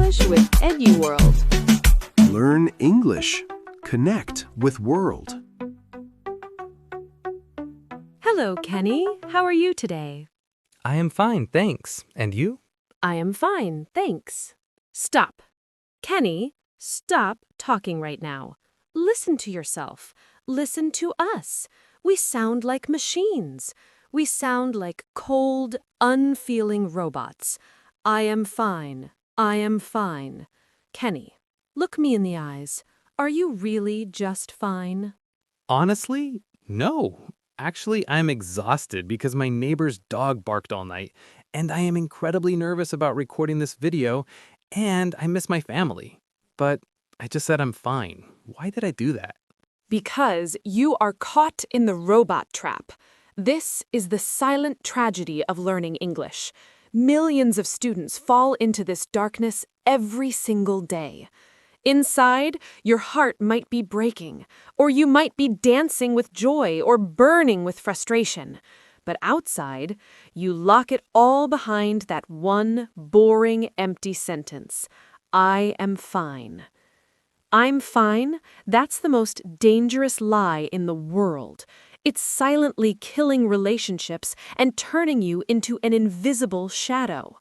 English with EduWorld. Learn English. Connect with world. Hello, Kenny. How are you today? I am fine, thanks. And you? I am fine, thanks. Stop. Kenny, stop talking right now. Listen to yourself. Listen to us. We sound like machines. We sound like cold, unfeeling robots. I am fine. I am fine. Kenny, look me in the eyes. Are you really just fine? Honestly, no. Actually, I'm exhausted because my neighbor's dog barked all night, and I am incredibly nervous about recording this video, and I miss my family. But I just said I'm fine. Why did I do that? Because you are caught in the robot trap. This is the silent tragedy of learning English. Millions of students fall into this darkness every single day. Inside, your heart might be breaking, or you might be dancing with joy or burning with frustration. But outside, you lock it all behind that one boring, empty sentence. I am fine. I'm fine, that's the most dangerous lie in the world. It's silently killing relationships and turning you into an invisible shadow.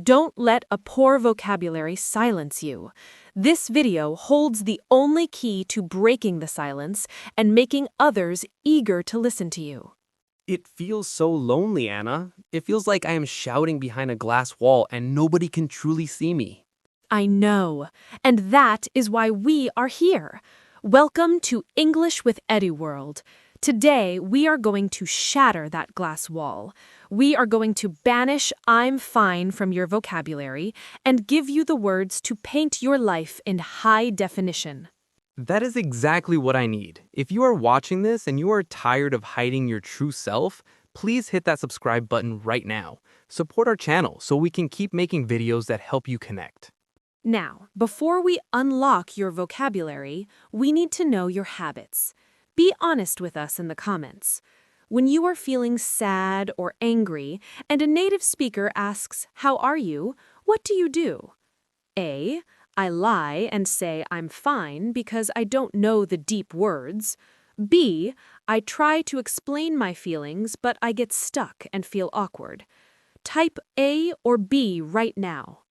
Don't let a poor vocabulary silence you. This video holds the only key to breaking the silence and making others eager to listen to you. It feels so lonely, Anna. It feels like I am shouting behind a glass wall and nobody can truly see me. I know, and that is why we are here. Welcome to English with EduWorld. Today, we are going to shatter that glass wall. We are going to banish I'm fine from your vocabulary and give you the words to paint your life in high definition. That is exactly what I need. If you are watching this and you are tired of hiding your true self, please hit that subscribe button right now. Support our channel so we can keep making videos that help you connect. Now, before we unlock your vocabulary, we need to know your habits. Be honest with us in the comments. When you are feeling sad or angry and a native speaker asks, "How are you?" what do you do? A. I lie and say I'm fine because I don't know the deep words. B. I try to explain my feelings, but I get stuck and feel awkward. Type A or B right now.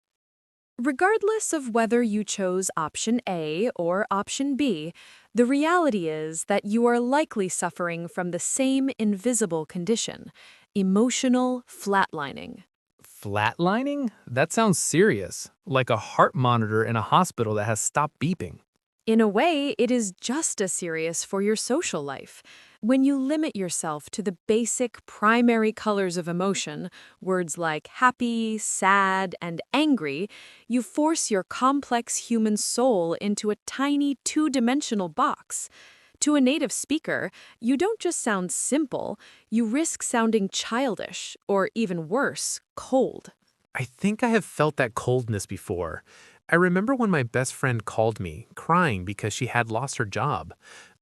Regardless of whether you chose option A or option B, the reality is that you are likely suffering from the same invisible condition, emotional flatlining. Flatlining? That sounds serious, like a heart monitor in a hospital that has stopped beeping. In a way, it is just as serious for your social life. When you limit yourself to the basic primary colors of emotion, words like happy, sad, and angry, you force your complex human soul into a tiny two-dimensional box. To a native speaker, you don't just sound simple, you risk sounding childish, or even worse, cold. I think I have felt that coldness before. I remember when my best friend called me, crying because she had lost her job.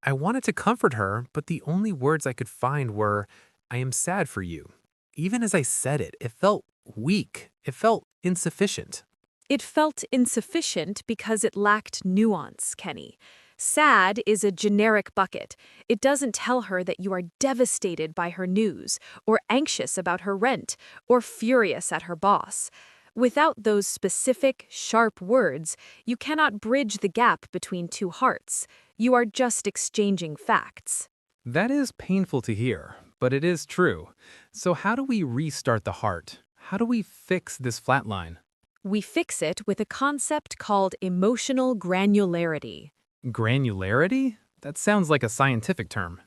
I wanted to comfort her, but the only words I could find were, "I am sad for you." Even as I said it, it felt weak. It felt insufficient. It felt insufficient because it lacked nuance, Kenny. Sad is a generic bucket. It doesn't tell her that you are devastated by her news, or anxious about her rent, or furious at her boss. Without those specific, sharp words, you cannot bridge the gap between two hearts. You are just exchanging facts. That is painful to hear, but it is true. So how do we restart the heart? How do we fix this flatline? We fix it with a concept called emotional granularity. Granularity? That sounds like a scientific term.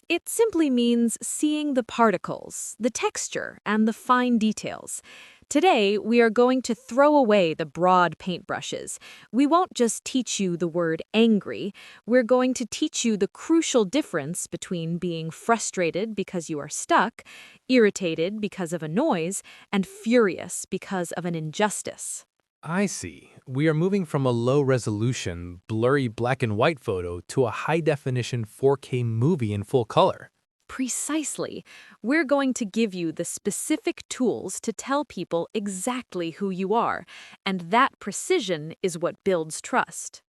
It simply means seeing the particles, the texture, and the fine details. Today, we are going to throw away the broad paintbrushes. We won't just teach you the word angry, we're going to teach you the crucial difference between being frustrated because you are stuck, irritated because of a noise, and furious because of an injustice. I see. We are moving from a low-resolution, blurry black and white photo to a high-definition 4K movie in full color. Precisely. We're going to give you the specific tools to tell people exactly who you are, and that precision is what builds trust.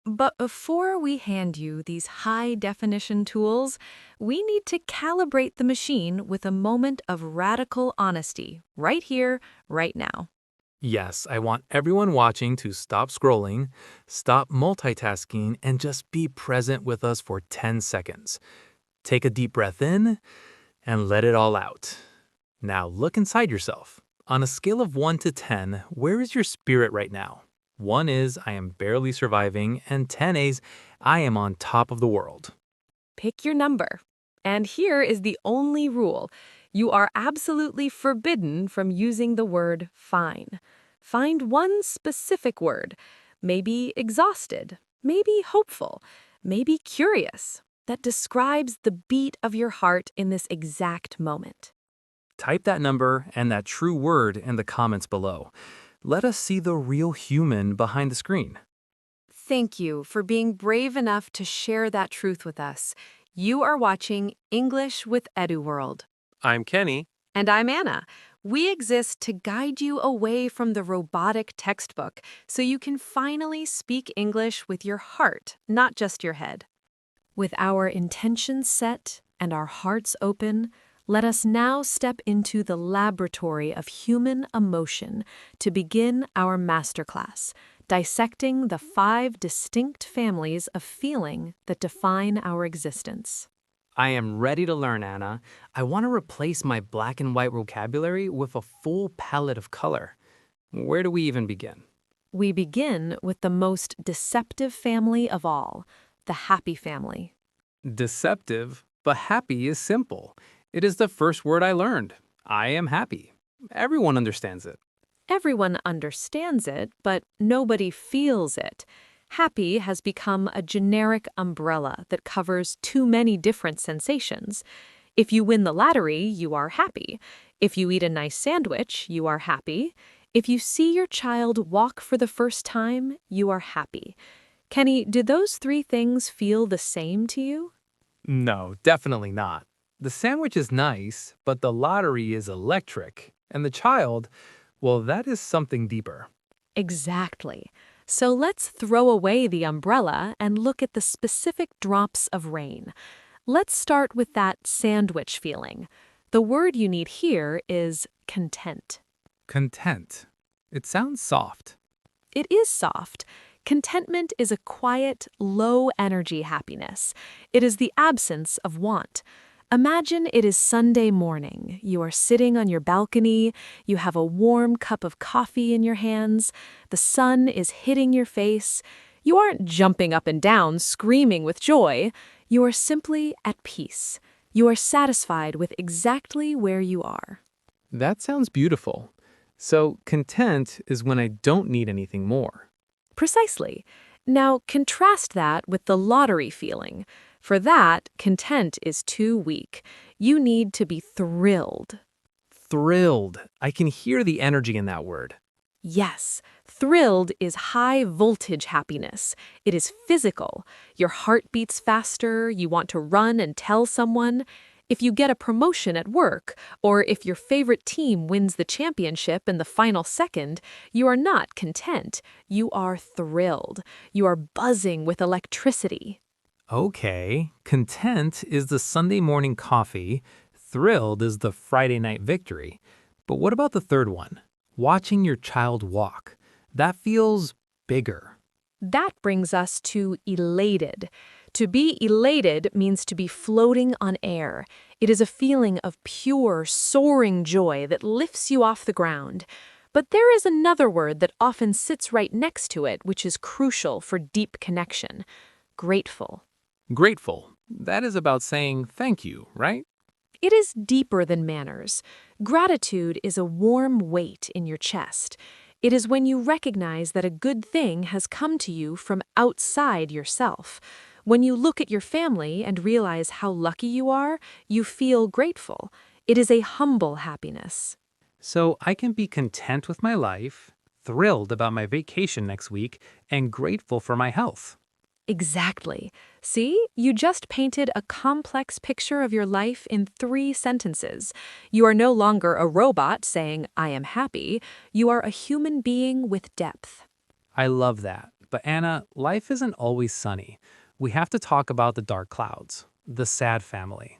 But before we hand you these high-definition tools, we need to calibrate the machine with a moment of radical honesty, right here, right now. Yes, I want everyone watching to stop scrolling, stop multitasking, and just be present with us for 10 seconds. Take a deep breath in and let it all out. Now look inside yourself. On a scale of 1 to 10, where is your spirit right now? 1 is I am barely surviving, and 10 is I am on top of the world. Pick your number. And here is the only rule. You are absolutely forbidden from using the word fine. Find one specific word. Maybe exhausted, maybe hopeful, maybe curious, that describes the beat of your heart in this exact moment. Type that number and that true word in the comments below. Let us see the real human behind the screen. Thank you for being brave enough to share that truth with us. You are watching English with EduWorld. I'm Kenny. And I'm Anna. We exist to guide you away from the robotic textbook so you can finally speak English with your heart, not just your head. With our intentions set and our hearts open, let us now step into the laboratory of human emotion to begin our masterclass, dissecting the 5 distinct families of feeling that define our existence. I am ready to learn, Anna. I want to replace my black and white vocabulary with a full palette of color. Where do we even begin? We begin with the most deceptive family of all, the happy family. Deceptive, but happy is simple. It is the first word I learned. I am happy. Everyone understands it. Everyone understands it, but nobody feels it. Happy has become a generic umbrella that covers too many different sensations. If you win the lottery, you are happy. If you eat a nice sandwich, you are happy. If you see your child walk for the first time, you are happy. Kenny, do those 3 things feel the same to you? No, definitely not. The sandwich is nice, but the lottery is electric. And the child, well, that is something deeper. Exactly. So let's throw away the umbrella and look at the specific drops of rain. Let's start with that sandwich feeling. The word you need here is content. Content. It sounds soft. It is soft. Contentment is a quiet, low-energy happiness. It is the absence of want. Imagine it is Sunday morning. You are sitting on your balcony, you have a warm cup of coffee in your hands, the sun is hitting your face. You aren't jumping up and down, screaming with joy. You are simply at peace. You are satisfied with exactly where you are. That sounds beautiful. So content is when I don't need anything more. Precisely. Now contrast that with the lottery feeling. For that, content is too weak. You need to be thrilled. Thrilled. I can hear the energy in that word. Yes, thrilled is high-voltage happiness. It is physical. Your heart beats faster, you want to run and tell someone. If you get a promotion at work, or if your favorite team wins the championship in the final second, you are not content. You are thrilled. You are buzzing with electricity. Okay, content is the Sunday morning coffee, thrilled is the Friday night victory. But what about the third one? Watching your child walk. That feels bigger. That brings us to elated. To be elated means to be floating on air. It is a feeling of pure, soaring joy that lifts you off the ground. But there is another word that often sits right next to it, which is crucial for deep connection: grateful. Grateful. That is about saying thank you, right? It is deeper than manners. Gratitude is a warm weight in your chest. It is when you recognize that a good thing has come to you from outside yourself. When you look at your family and realize how lucky you are, you feel grateful. It is a humble happiness. So I can be content with my life, thrilled about my vacation next week, and grateful for my health. Exactly. See, you just painted a complex picture of your life in 3 sentences. You are no longer a robot saying, I am happy. You are a human being with depth. I love that. But Anna, life isn't always sunny. We have to talk about the dark clouds, the sad family.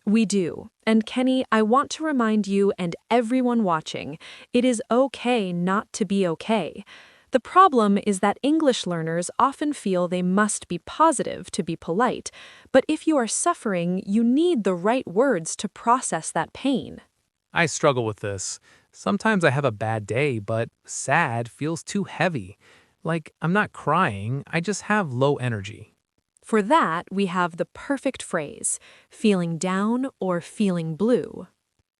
We do. And Kenny, I want to remind you and everyone watching, it is okay not to be okay. The problem is that English learners often feel they must be positive to be polite, but if you are suffering, you need the right words to process that pain. I struggle with this. Sometimes I have a bad day, but sad feels too heavy. Like I'm not crying, I just have low energy. For that, we have the perfect phrase, feeling down or feeling blue.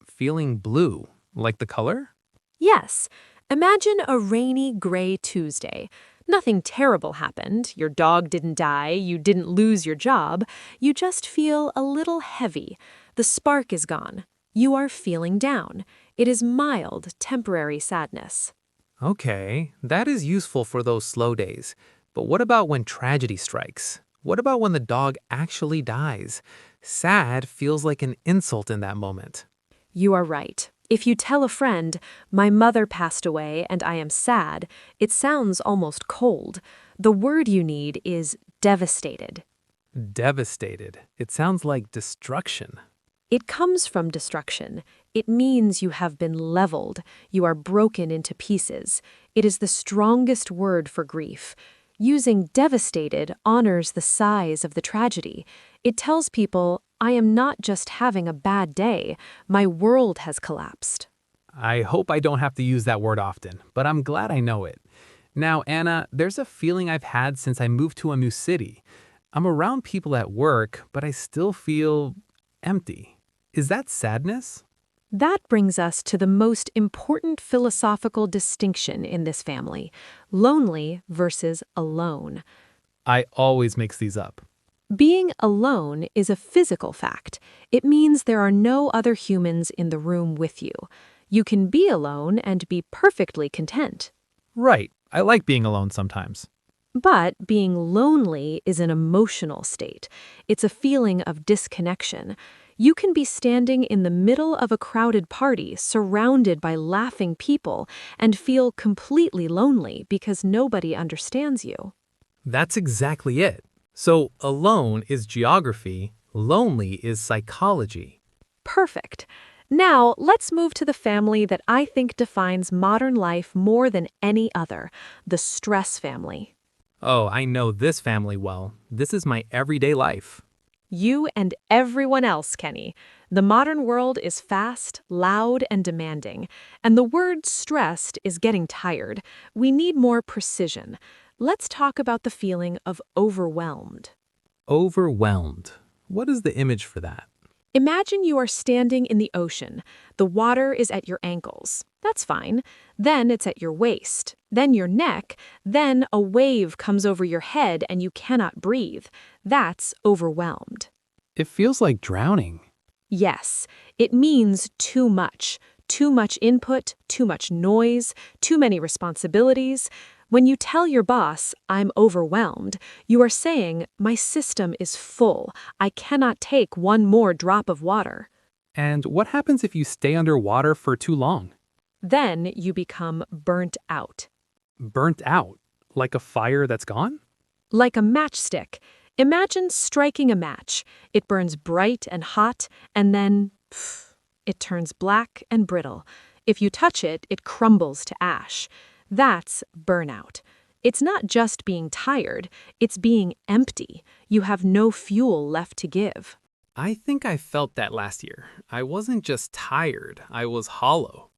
Feeling blue, like the color? Yes, imagine a rainy, gray Tuesday. Nothing terrible happened. Your dog didn't die. You didn't lose your job. You just feel a little heavy. The spark is gone. You are feeling down. It is mild, temporary sadness. Okay, that is useful for those slow days. But what about when tragedy strikes? What about when the dog actually dies? Sad feels like an insult in that moment. You are right. If you tell a friend, my mother passed away and I am sad, it sounds almost cold. The word you need is devastated. Devastated. It sounds like destruction. It comes from destruction. It means you have been leveled. You are broken into pieces. It is the strongest word for grief. Using devastated honors the size of the tragedy. It tells people, I am not just having a bad day. My world has collapsed. I hope I don't have to use that word often, but I'm glad I know it. Now, Anna, there's a feeling I've had since I moved to a new city. I'm around people at work, but I still feel empty. Is that sadness? That brings us to the most important philosophical distinction in this family, lonely versus alone. I always mix these up. Being alone is a physical fact. It means there are no other humans in the room with you. You can be alone and be perfectly content. Right. I like being alone sometimes. But being lonely is an emotional state. It's a feeling of disconnection. You can be standing in the middle of a crowded party, surrounded by laughing people, and feel completely lonely because nobody understands you. That's exactly it. So, alone is geography, lonely is psychology. Perfect. Now, let's move to the family that I think defines modern life more than any other, the stress family. Oh, I know this family well. This is my everyday life. You and everyone else, Kenny. The modern world is fast, loud, and demanding, and the word stressed is getting tired. We need more precision. Let's talk about the feeling of overwhelmed. Overwhelmed. What is the image for that? Imagine you are standing in the ocean. The water is at your ankles. That's fine. Then it's at your waist, then your neck, then a wave comes over your head and you cannot breathe. That's overwhelmed. It feels like drowning. Yes, it means too much. Too much input, too much noise, too many responsibilities. When you tell your boss, I'm overwhelmed, you are saying, my system is full. I cannot take one more drop of water. And what happens if you stay underwater for too long? Then you become burnt out. Burnt out? Like a fire that's gone? Like a matchstick. Imagine striking a match. It burns bright and hot, and then, it turns black and brittle. If you touch it, it crumbles to ash. That's burnout. It's not just being tired, it's being empty. You have no fuel left to give. I think I felt that last year. I wasn't just tired, I was hollow.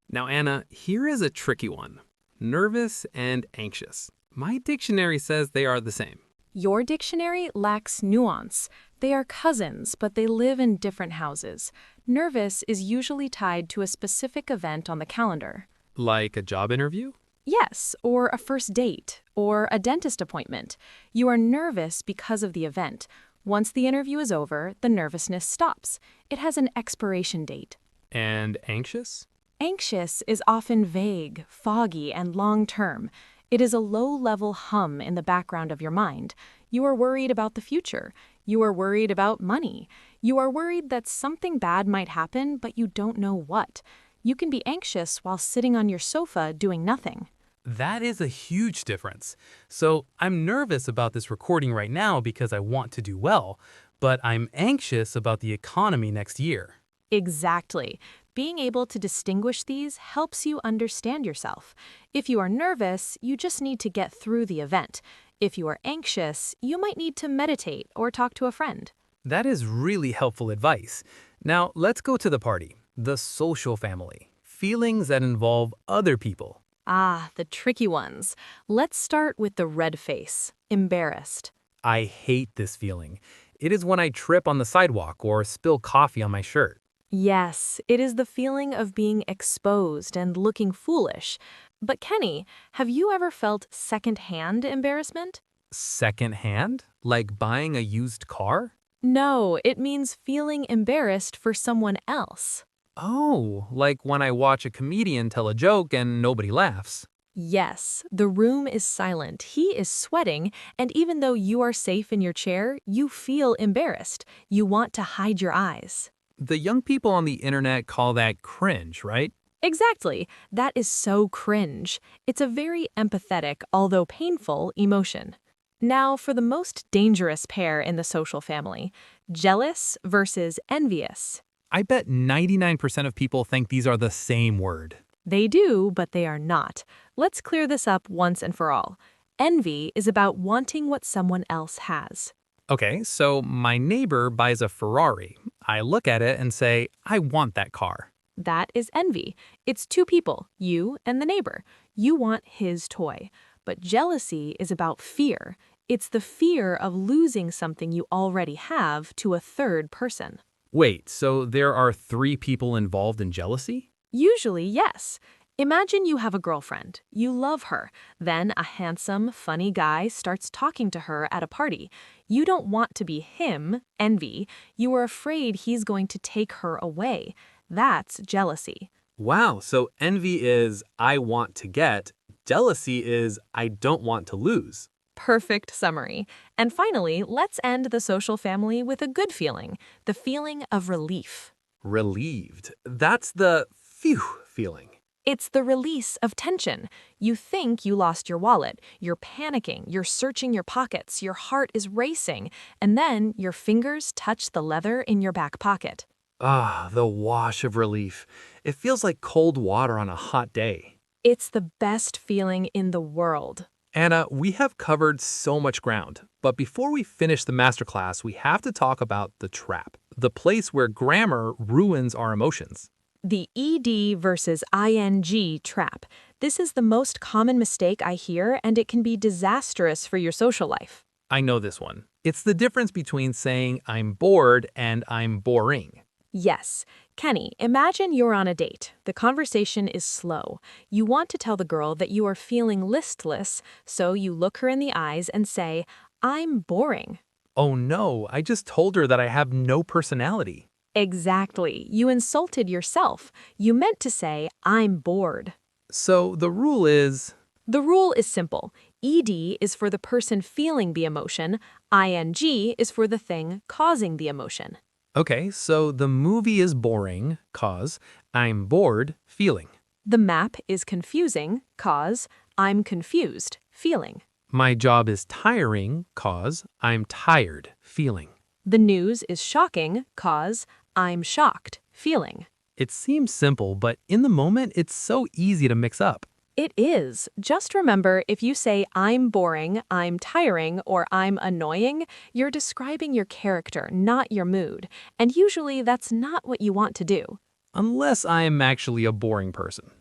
Now, Anna, here is a tricky one. Nervous and anxious. My dictionary says they are the same. Your dictionary lacks nuance. They are cousins, but they live in different houses. Nervous is usually tied to a specific event on the calendar. Like a job interview? Yes, or a first date, or a dentist appointment. You are nervous because of the event. Once the interview is over, the nervousness stops. It has an expiration date. And anxious? Anxious is often vague, foggy, and long-term. It is a low-level hum in the background of your mind. You are worried about the future. You are worried about money. You are worried that something bad might happen, but you don't know what. You can be anxious while sitting on your sofa doing nothing. That is a huge difference. So I'm nervous about this recording right now because I want to do well, but I'm anxious about the economy next year. Exactly. Being able to distinguish these helps you understand yourself. If you are nervous, you just need to get through the event. If you are anxious, you might need to meditate or talk to a friend. That is really helpful advice. Now let's go to the party, the social family, feelings that involve other people. Ah, the tricky ones. Let's start with the red face, embarrassed. I hate this feeling. It is when I trip on the sidewalk or spill coffee on my shirt. Yes, it is the feeling of being exposed and looking foolish. But Kenny, have you ever felt secondhand embarrassment? Secondhand? Like buying a used car? No, it means feeling embarrassed for someone else. Oh, like when I watch a comedian tell a joke and nobody laughs. Yes, the room is silent, he is sweating, and even though you are safe in your chair, you feel embarrassed. You want to hide your eyes. The young people on the internet call that cringe, right? Exactly. That is so cringe. It's a very empathetic, although painful, emotion. Now for the most dangerous pair in the social family, jealous versus envious. I bet 99% of people think these are the same word. They do, but they are not. Let's clear this up once and for all. Envy is about wanting what someone else has. Okay, so my neighbor buys a Ferrari. I look at it and say, I want that car. That is envy. It's two people, you and the neighbor. You want his toy. But jealousy is about fear. It's the fear of losing something you already have to a third person. Wait, so there are 3 people involved in jealousy? Usually, yes. Imagine you have a girlfriend. You love her. Then a handsome, funny guy starts talking to her at a party. You don't want to be him, envy. You are afraid he's going to take her away. That's jealousy. Wow, so envy is I want to get, jealousy is I don't want to lose. Perfect summary. And finally, let's end the social family with a good feeling, the feeling of relief. Relieved. That's the phew feeling. It's the release of tension. You think you lost your wallet. You're panicking. You're searching your pockets. Your heart is racing. And then your fingers touch the leather in your back pocket. Ah, the wash of relief. It feels like cold water on a hot day. It's the best feeling in the world. Anna, we have covered so much ground, but before we finish the masterclass, we have to talk about the trap, the place where grammar ruins our emotions. The ED versus ING trap. This is the most common mistake I hear, and it can be disastrous for your social life. I know this one. It's the difference between saying I'm bored and I'm boring. Yes. Kenny, imagine you're on a date. The conversation is slow. You want to tell the girl that you are feeling listless, so you look her in the eyes and say, I'm boring. Oh no, I just told her that I have no personality. Exactly. You insulted yourself. You meant to say, I'm bored. So the rule is... The rule is simple. ED is for the person feeling the emotion. ING is for the thing causing the emotion. Okay, so the movie is boring, cause I'm bored, feeling. The map is confusing, cause I'm confused, feeling. My job is tiring, cause I'm tired, feeling. The news is shocking, cause I'm shocked, feeling. It seems simple, but in the moment, it's so easy to mix up. It is. Just remember, if you say I'm boring, I'm tiring, or I'm annoying, you're describing your character, not your mood. And usually that's not what you want to do. Unless I'm actually a boring person.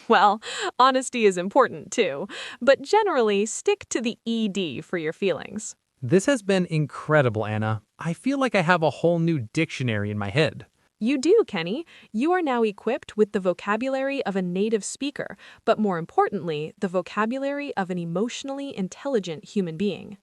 Well, honesty is important too, but generally stick to the ED for your feelings. This has been incredible, Anna. I feel like I have a whole new dictionary in my head. You do, Kenny. You are now equipped with the vocabulary of a native speaker, but more importantly, the vocabulary of an emotionally intelligent human being.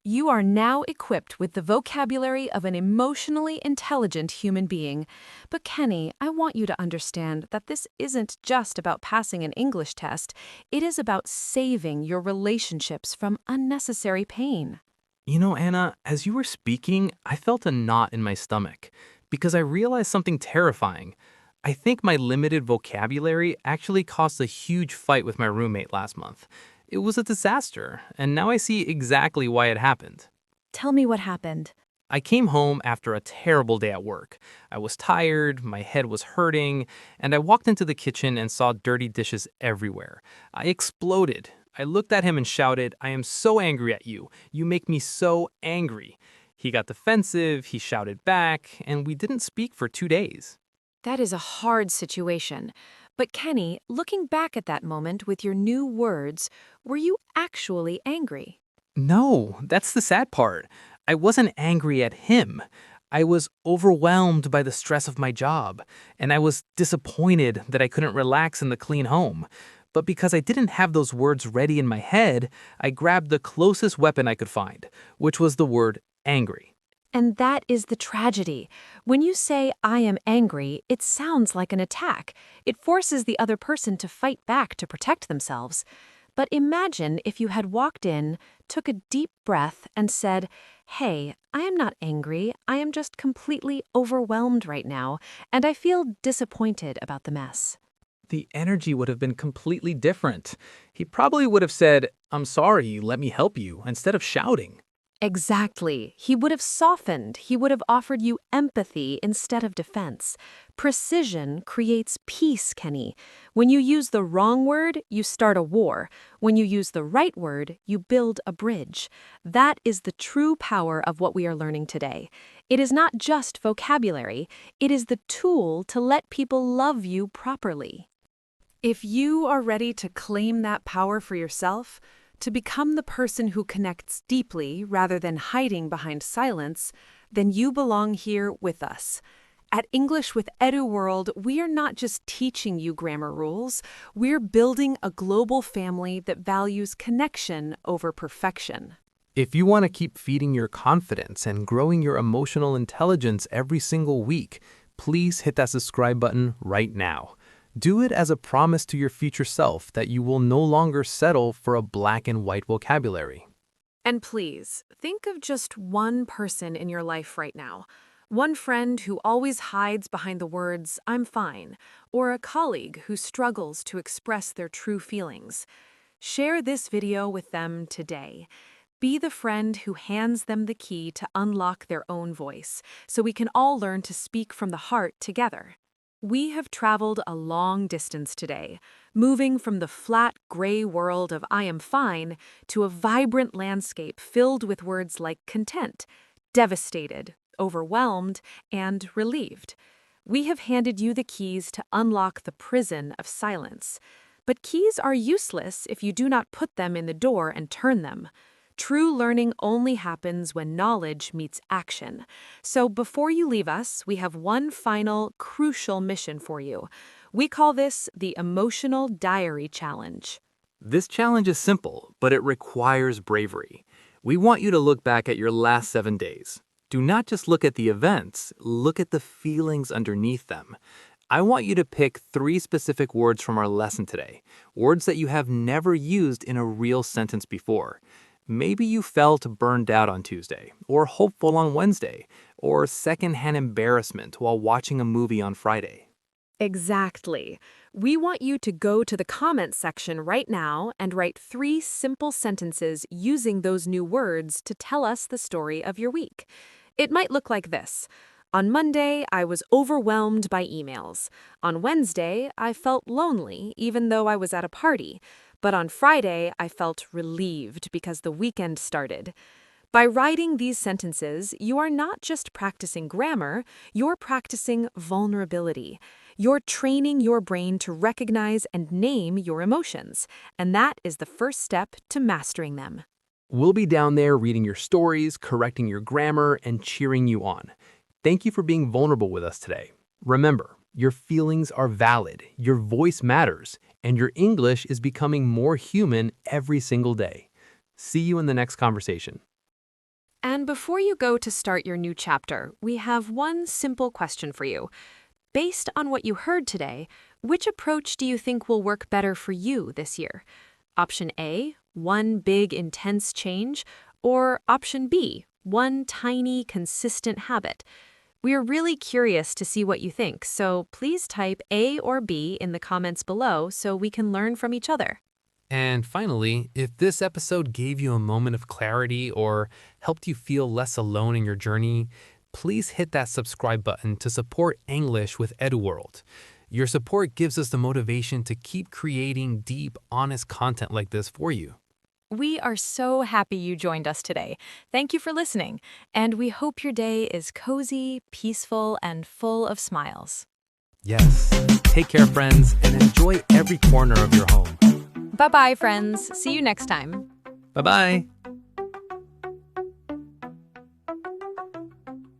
You are now equipped with the vocabulary of an emotionally intelligent human being. But Kenny, I want you to understand that this isn't just about passing an English test. It is about saving your relationships from unnecessary pain. You know, Anna, as you were speaking, I felt a knot in my stomach because I realized something terrifying. I think my limited vocabulary actually caused a huge fight with my roommate last month. It was a disaster, and now I see exactly why it happened. Tell me what happened. I came home after a terrible day at work. I was tired, my head was hurting, and I walked into the kitchen and saw dirty dishes everywhere. I exploded. I looked at him and shouted, "I am so angry at you. You make me so angry." He got defensive, he shouted back, and we didn't speak for 2 days. That is a hard situation. But Kenny, looking back at that moment with your new words, were you actually angry? No, that's the sad part. I wasn't angry at him. I was overwhelmed by the stress of my job, and I was disappointed that I couldn't relax in the clean home. But because I didn't have those words ready in my head, I grabbed the closest weapon I could find, which was the word angry. And that is the tragedy. When you say, I am angry, it sounds like an attack. It forces the other person to fight back to protect themselves. But imagine if you had walked in, took a deep breath, and said, Hey, I am not angry. I am just completely overwhelmed right now, and I feel disappointed about the mess. The energy would have been completely different. He probably would have said, "I'm sorry, let me help you," instead of shouting. Exactly. He would have softened. He would have offered you empathy instead of defense. Precision creates peace, Kenny. When you use the wrong word, you start a war. When you use the right word, you build a bridge. That is the true power of what we are learning today. It is not just vocabulary. It is the tool to let people love you properly. If you are ready to claim that power for yourself, to become the person who connects deeply rather than hiding behind silence, then you belong here with us. At English with EduWorld, we are not just teaching you grammar rules, we're building a global family that values connection over perfection. If you want to keep feeding your confidence and growing your emotional intelligence every single week, please hit that subscribe button right now. Do it as a promise to your future self that you will no longer settle for a black and white vocabulary. And please, think of just one person in your life right now. One friend who always hides behind the words, I'm fine, or a colleague who struggles to express their true feelings. Share this video with them today. Be the friend who hands them the key to unlock their own voice, so we can all learn to speak from the heart together. We have traveled a long distance today, moving from the flat, gray world of I am fine to a vibrant landscape filled with words like content, devastated, overwhelmed, and relieved. We have handed you the keys to unlock the prison of silence. But keys are useless if you do not put them in the door and turn them. True learning only happens when knowledge meets action. So before you leave us, we have one final, crucial mission for you. We call this the Emotional Diary Challenge. This challenge is simple, but it requires bravery. We want you to look back at your last 7 days. Do not just look at the events, look at the feelings underneath them. I want you to pick 3 specific words from our lesson today, words that you have never used in a real sentence before. Maybe you felt burned out on Tuesday, or hopeful on Wednesday, or secondhand embarrassment while watching a movie on Friday. Exactly. We want you to go to the comments section right now and write 3 simple sentences using those new words to tell us the story of your week. It might look like this. On Monday, I was overwhelmed by emails. On Wednesday, I felt lonely even though I was at a party. But on Friday, I felt relieved because the weekend started. By writing these sentences, you are not just practicing grammar, you're practicing vulnerability. You're training your brain to recognize and name your emotions, and that is the first step to mastering them. We'll be down there reading your stories, correcting your grammar, and cheering you on. Thank you for being vulnerable with us today. Remember, your feelings are valid, your voice matters, and your English is becoming more human every single day. See you in the next conversation. And before you go to start your new chapter, we have one simple question for you. Based on what you heard today, which approach do you think will work better for you this year? Option A, one big intense change, Or option B, one tiny, consistent habit. We are really curious to see what you think, so please type A or B in the comments below so we can learn from each other. And finally, if this episode gave you a moment of clarity or helped you feel less alone in your journey, please hit that subscribe button to support English with EduWorld. Your support gives us the motivation to keep creating deep, honest content like this for you. We are so happy you joined us today. Thank you for listening, and we hope your day is cozy, peaceful, and full of smiles. Yes, take care, friends, and enjoy every corner of your home. Bye-bye, friends. See you next time. Bye-bye.